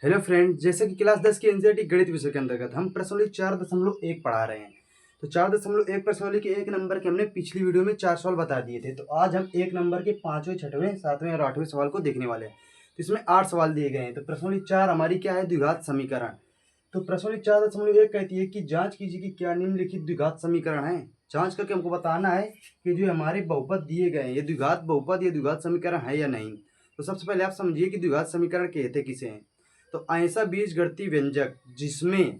Hello friend, जैसे कि class 10 की एनसीईआरटी गणित विषय के अंतर्गत हम प्रश्नावली 4.1 पढ़ा रहे हैं। तो 4.1 प्रश्नावली के 1 नंबर के हमने पिछली वीडियो में 4 सवाल बता दिए थे। तो आज हम 1 नंबर के 5वें, 6वें, 7वें और 8वें सवाल को देखने वाले हैं। तो इसमें 8 सवाल दिए गए हैं। तो प्रश्नावली 4 हमारी क्या है? द्विघात समीकरण। तो प्रश्नावली 4.1 कहती है कि जांच कीजिए कि क्या निम्नलिखित द्विघात समीकरण है। जांच करके हमको बताना है कि जो हमारे बहुपद दिए गए हैं ये द्विघात बहुपद या द्विघात समीकरण है या नहीं। तो सबसे पहले आप समझिए कि द्विघात समीकरण कहते किसे हैं। तो ऐसा बीजगणितीय व्यंजक जिसमें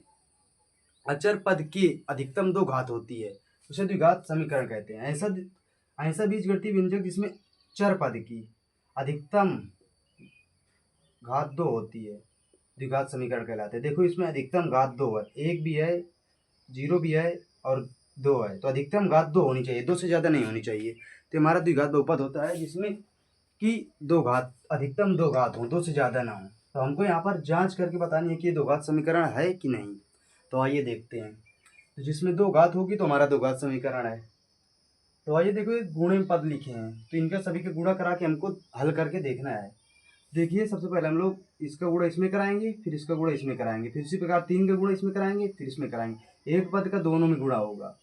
अचर पद की अधिकतम 2 घात होती है उसे द्विघात समीकरण कहते हैं। ऐसा बीजगणितीय व्यंजक जिसमें चर पद की अधिकतम घात 2 होती है द्विघात समीकरण कहलाते हैं। देखो इसमें अधिकतम घात 2 है, 1 भी है, 0 भी है और 2 है। तो अधिकतम घात 2 होनी चाहिए, 2 से ज़्यादा नहीं होनी चाहिए। तो हमारा द्विघात बहुपद होता है जिसमें कि 2 घात अधिकतम 2 घात हो, 2 से ज़्यादा ना हो। तो हमको यहाँ पर जांच करके बतानी है कि ये 2 घात समीकरण है कि नहीं। तो आइए देखते हैं। तो जिसमें 2 घात होगी तो हमारा 2 घात समीकरण है। तो आइए देखो, ये गुणे में पद लिखे हैं तो इनका सभी का गुणा करा के हमको हल करके देखना है। देखिए सबसे पहले हम लोग इसका गुणा इसमें कराएंगे, फिर इसका गुणा इसमें कराएंगे, फिर इसी प्रकार 3 का गुणा इसमें कराएंगे, फिर इसमें कराएंगे। एक पद का दोनों में गुणा होगा,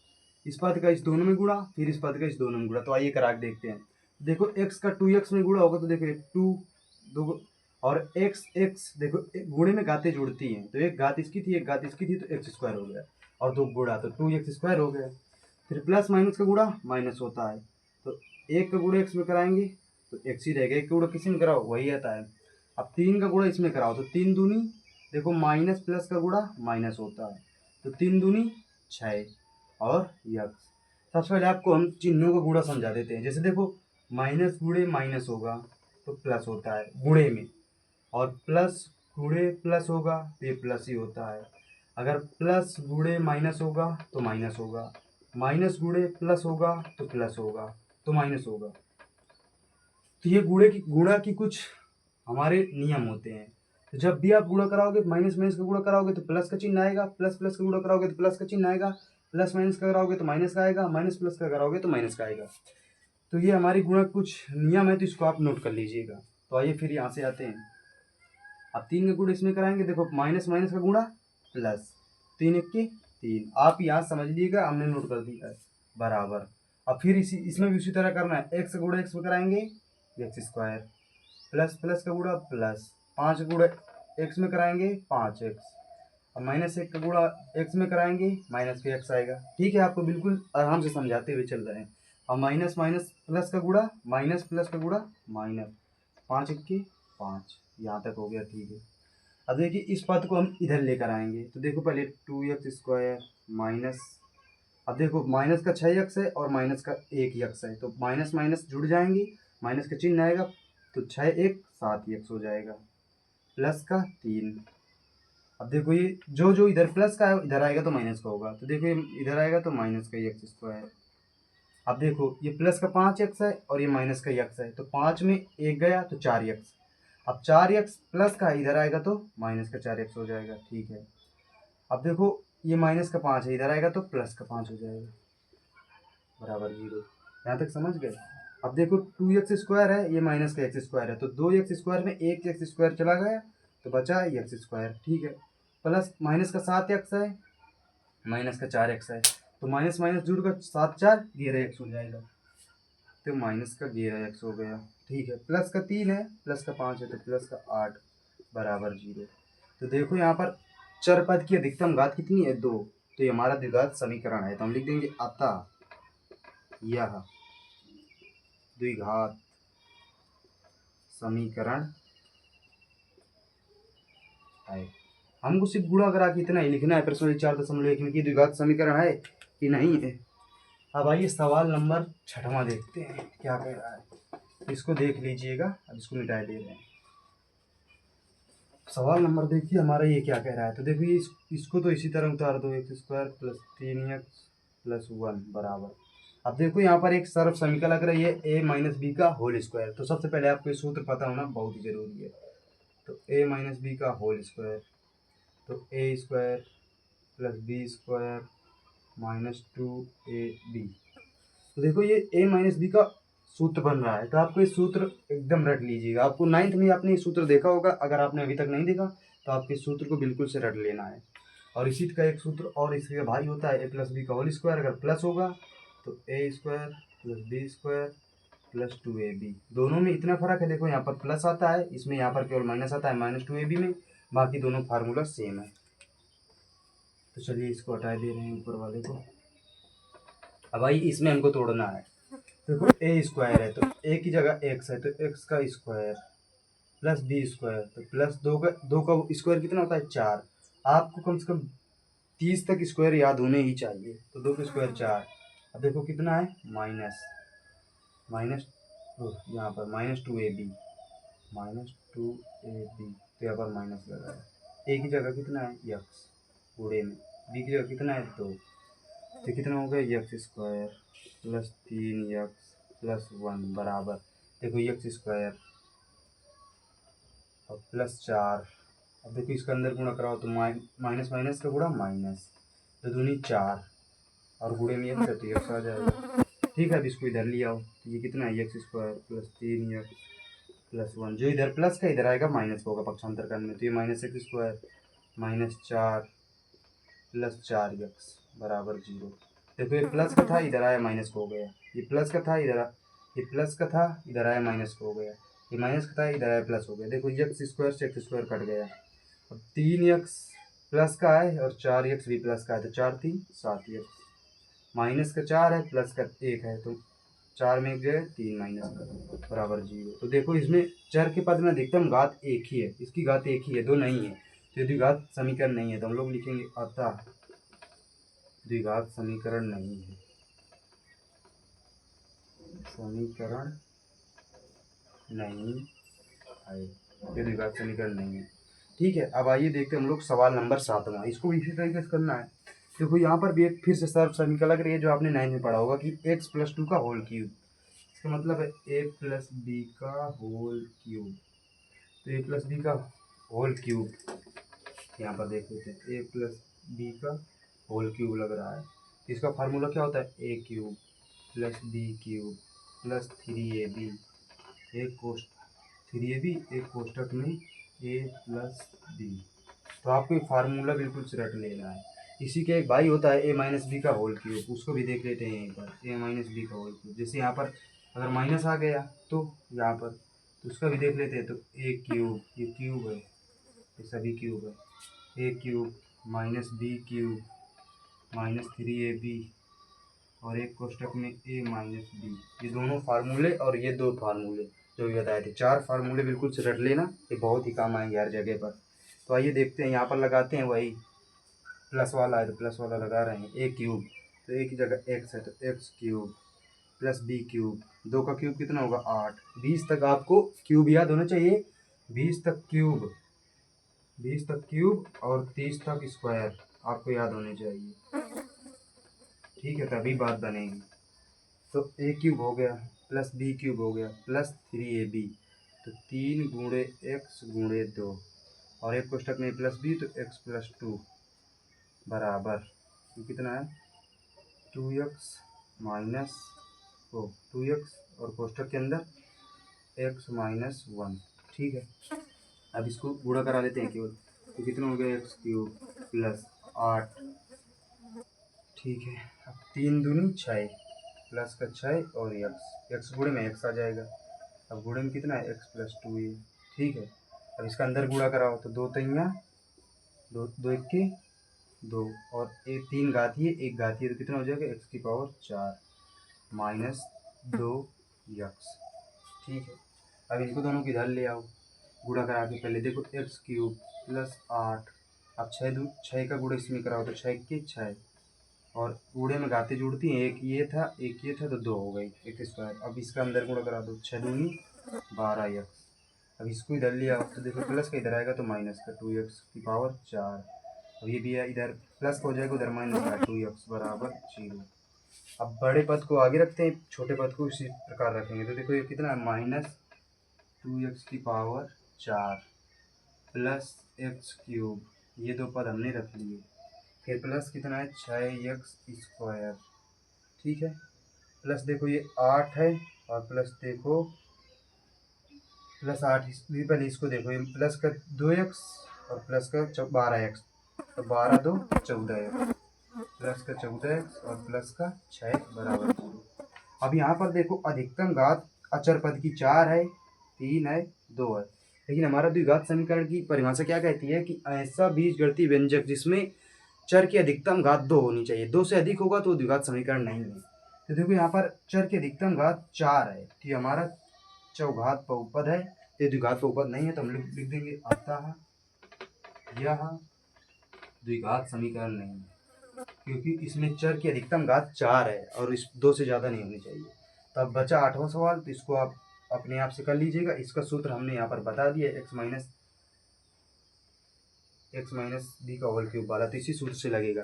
इस पद का इस दोनों में गुणा, फिर इस पद का इस दोनों में गुणा। तो आइए करा के देखते हैं। देखो x का 2x में गुणा होगा तो देखो 2 दो और x देखो गुणे में घातें जुड़ती हैं। तो एक घात इसकी थी, एक घात इसकी थी, तो x स्क्वायर हो गया और 2 गुणा तो 2x स्क्वायर हो गया। फिर प्लस माइनस का गुणा माइनस होता है, तो एक का गुणा x में कराएंगे तो x ही रहेगा। एक का गुणा किसी में कराओ वही आता है। अब 3 का गुणा इसमें कराओ तो 3 दूनी देखो माइनस प्लस का गुणा माइनस होता है, तो 3 दूनी 6 और यक्स। सबसे पहले आपको हम चिन्हों का गुणा समझा देते हैं। जैसे देखो माइनस गुणे माइनस होगा तो प्लस होता है गुणे में, और प्लस गुणे प्लस होगा तो ये प्लस ही होता है। अगर प्लस गुणे माइनस होगा तो माइनस होगा, माइनस गुणे प्लस होगा तो प्लस होगा, तो माइनस होगा। तो ये गुणा की कुछ हमारे नियम होते हैं। तो जब भी आप गुणा कराओगे माइनस माइनस का गुणा कराओगे तो प्लस का चिन्ह आएगा, प्लस प्लस का गुणा कराओगे तो प्लस का चिन्ह आएगा, प्लस माइनस का कराओगे तो माइनस का आएगा, माइनस प्लस का कराओगे तो माइनस का आएगा। तो ये हमारी गुणा कुछ नियम है, तो इसको आप नोट कर लीजिएगा। तो आइए फिर यहाँ से आते हैं। अब 3 का गुणा इसमें कराएंगे, देखो माइनस माइनस का गुणा प्लस, 3 इक्के 3। आप यहाँ समझ लीजिएगा, हमने नोट कर दिया है बराबर। अब फिर इसमें भी उसी तरह करना है। एक्स का गुणा एक्स में कराएंगे एक्स स्क्वायर, प्लस प्लस का गुणा प्लस, 5 गुणा एक्स में कराएंगे 5x, और माइनस 1 का गुणा एक्स में कराएंगे माइनस के एक्स आएगा। ठीक है, आपको बिल्कुल आराम से समझाते हुए चल रहे हैं। और माइनस माइनस प्लस का गुणा माइनस प्लस का गुणा माइनस, 5 इक्के 5, यहाँ तक हो गया। ठीक है, अब देखिए इस पद को हम इधर लेकर आएंगे। तो देखो पहले 2x स्क्वायर माइनस, अब देखो माइनस का 6x है और माइनस का 1x है, तो माइनस माइनस जुड़ जाएंगे, माइनस का चिन्ह आएगा तो 6 1 7x हो जाएगा, प्लस का 3। अब देखो ये जो जो इधर प्लस का है इधर आएगा तो माइनस का होगा, तो देखो ये इधर आएगा तो माइनस का एक्स स्क्वायर। अब देखो ये प्लस का 5x है और ये माइनस का x है, तो 5 में 1 गया तो 4x। अब 4x प्लस का इधर आएगा तो माइनस का 4x हो जाएगा। ठीक है, अब देखो ये माइनस का 5 है, इधर आएगा तो प्लस का 5 हो जाएगा बराबर 0। यहाँ तक समझ गए। अब देखो 2x स्क्वायर है, ये माइनस का एक्स स्क्वायर है, तो 2x स्क्वायर में एक एक्स स्क्वायर चला गया तो बचा एक्स स्क्वायर। ठीक है, प्लस माइनस का 7x है, माइनस का 4x है, तो माइनस माइनस जुड़कर 7 4 11x हो जाएगा, तो माइनस का 11x हो गया। ठीक है, प्लस का 3 है, प्लस का 5 है, तो प्लस का 8 बराबर 0। तो देखो यहाँ पर चर पद की अधिकतम घात कितनी है? 2। तो ये हमारा द्विघात समीकरण है। तो हम लिख देंगे अतः यह द्विघात समीकरण है। हमको सिर्फ गुणा करा के इतना ही लिखना है। प्रश्न 4.1 में कि द्विघात समीकरण है कि नहीं है। अब आइए सवाल नंबर 6वां देखते हैं क्या कह रहा है। इसको देख लीजिएगा, अब इसको मिटा दे रहे हैं। सवाल नंबर देखिए हमारा ये क्या कह रहा है। तो देखिए इसको तो इसी तरह उतार दो, x square plus 3x plus 1 बराबर। अब देखो यहाँ पर एक सर्व समीकरण लग रही है a माइनस बी का होल स्क्वायर। तो सबसे पहले आपको ये सूत्र पता होना बहुत ही जरूरी है। तो a माइनस बी का होल स्क्वायर, तो a square plus B square minus 2ab। तो देखो ये a माइनस बी का सूत्र बन रहा है। तो आपको ये सूत्र एकदम रट लीजिएगा। आपको 9th में आपने ये सूत्र देखा होगा, अगर आपने अभी तक नहीं देखा तो आपके सूत्र को बिल्कुल से रट लेना है। और इसी का एक सूत्र और इसके भाई होता है a प्लस बी का होल स्क्वायर। अगर प्लस होगा तो a square plus B square plus 2ab। दोनों में इतना फर्क है, देखो यहाँ पर प्लस आता है, इसमें यहाँ पर केवल माइनस आता है -2ab में, बाकी दोनों फार्मूला सेम है। तो चलिए इसको हटा दे रहे हैं ऊपर वाले को। अब भाई इसमें हमको तोड़ना है। देखो a स्क्वायर है तो a की जगह x है तो x का स्क्वायर प्लस बी स्क्वायर, तो प्लस दो का स्क्वायर कितना होता है 4। आपको कम से कम 30 तक स्क्वायर याद होने ही चाहिए। तो 2 का स्क्वायर 4। अब देखो कितना है माइनस माइनस यहाँ पर -2ab तो यहाँ पर माइनस लगा है। a की जगह कितना है x बूढ़े में, b की जगह कितना है 2, तो कितना हो गया x square plus 3x plus 1 बराबर, देखो x स्क्वायर और प्लस 4। अब देखो इसके अंदर गुणा कराओ तो माइनस माइनस का गुणा माइनस, तो दूनी 4 और गुणे में x है तो x आ जाएगा। ठीक है, अब इसको इधर ले आओ तो ये कितना है x square plus 3x plus 1, जो इधर प्लस का इधर आएगा माइनस का होगा पक्षांतर करने, तो ये -x स्क्वायर -4 प्लस 4x बराबर 0। देखो ये प्लस का था इधर आया माइनस को हो गया, ये प्लस का था ये प्लस का था इधर आया माइनस को हो गया, ये माइनस का था इधर आया प्लस हो गया। देखो x स्क्वायर से x स्क्वायर कट गया। अब 3x प्लस का है और 4x भी प्लस का है, तो 4 3 7x, माइनस का 4 है प्लस का 1 है, तो 4 में 1 जो है 3 माइनस का बराबर 0। तो देखो इसमें चर के पद में अधिकतम घात एक ही है, इसकी घात एक ही है, दो नहीं है। तो द्विघात समीकरण नहीं है तो हम लोग लिखेंगे अतः द्विघात समीकरण नहीं है, समीकरण नहीं है, ये द्विघात समीकरण नहीं है। ठीक है, अब आइए देखते हैं हम लोग सवाल नंबर 7वां। इसको इसी तरीके से करना है। देखो यहाँ पर भी एक फिर से सर्व समीकरण लग रही है जो आपने 9 में पढ़ा होगा कि x प्लस 2 का होल क्यूब, इसका मतलब है a प्लस बी का होल क्यूब। तो a प्लस बी का होल क्यूब यहाँ पर देख लेते हैं, a प्लस बी का होल क्यूब लग रहा है। इसका फार्मूला क्या होता है a cube plus B cube plus 3ab, एक कोष्ठक 3ab एक कोष्ठक में a प्लस बी। तो आपको ये फार्मूला बिल्कुल से रट लेना है। इसी के एक भाई होता है a माइनस बी का होल क्यूब, उसको भी देख लेते हैं यहीं पर, a माइनस बी का होल क्यूब। जैसे यहाँ पर अगर माइनस आ गया तो यहाँ पर तो उसका भी देख लेते हैं, तो a क्यूब, ये क्यूब है, ये सभी क्यूब है, a cube minus B cube -3ab और एक कोष्ठक में a माइनस बी। ये दोनों फार्मूले और ये दो फार्मूले जो भी बताए थे, 4 फार्मूले बिल्कुल से रट लेना, ये बहुत ही काम आएंगे हर जगह पर। तो आइए देखते हैं, यहाँ पर लगाते हैं वही प्लस वाला है तो प्लस वाला लगा रहे हैं, a क्यूब तो a की जगह x है तो x cube plus b cube, 2 का क्यूब कितना होगा 8। 20 तक आपको क्यूब याद होना चाहिए, 20 तक क्यूब, 20 तक क्यूब और 30 तक स्क्वायर आपको याद होने चाहिए। ठीक है, तभी बात बनेगी। तो a क्यूब हो गया प्लस b क्यूब हो गया प्लस 3ab, तो 3 गुणे x गुणे 2 और एक कोष्ठक में प्लस b तो x प्लस 2 बराबर, तो कितना है 2x माइनस 2x और कोष्ठक के अंदर x माइनस 1। ठीक है, अब इसको गुणा करा लेते हैं केवल, तो कितना हो गया x क्यूब प्लस 8। ठीक है, अब 3 दूनी 6 प्लस का 6 और x गुणे में x आ जाएगा। अब गुणे में कितना है x प्लस 2a। ठीक है, अब इसका अंदर गुणा कराओ तो 2 तैया 2 2 इक्के 2 और एक 3 घातीय 1 घातीय, तो कितना हो जाएगा x की पावर 4 माइनस 2x। ठीक है, अब इनको दोनों को इधर ले आओ गुणा करा के, पहले देखो x क्यूब प्लस 8, अब 6 का गुणा इसमें कराओ तो 6 के 6 और गुणे में घाते जुड़ती हैं, एक ये था तो 2 हो गई एक स्क्वायर। अब इसका अंदर गुणा करा दो 6 दूनी 12x। अब इसको इधर ले आओ तो देखो प्लस का इधर आएगा तो माइनस का 2x की पावर 4। अब ये भी है इधर प्लस हो जाएगा उधर माइनस का 2x बराबर 0। अब बड़े पद को आगे रखते हैं, छोटे पद को इसी प्रकार रखेंगे। तो देखो ये कितना है -2x की पावर 4 प्लस x क्यूब, ये दो पद हमने रख लिए। फिर प्लस कितना है 6x स्क्वायर। ठीक है, प्लस देखो ये 8 है, और प्लस देखो प्लस 8, पहले इसको देखो, ये प्लस का 2x और प्लस का 12x, तो 12 2 14x, प्लस का 14x और प्लस का 6x बराबर 0। अब यहाँ पर देखो अधिकतम घात अचर पद की 4 है, 3 है, 2 है, लेकिन हमारा द्विघात समीकरण की परिभाषा क्या कहती है कि ऐसा बीजगणितीय व्यंजक जिसमें चर की अधिकतम घात 2 होनी चाहिए, 2 से अधिक होगा तो द्विघात समीकरण नहीं है। तो देखो यहाँ पर चर की अधिकतम घात 4 है, तो ये हमारा चौघात बहुपद है, ये द्विघात बहुपद नहीं है, तो हम लोग लिख देंगे अतः यह द्विघात समीकरण नहीं है, क्योंकि इसमें चर की अधिकतम घात 4 है और इस 2 से ज़्यादा नहीं होनी चाहिए। तो अब बचा 8वां सवाल, तो इसको आप अपने आप से कर लीजिएगा। इसका सूत्र हमने यहाँ पर बता दिया, x माइनस बी का होल क्यूब वाला, तो इसी सूत्र से लगेगा।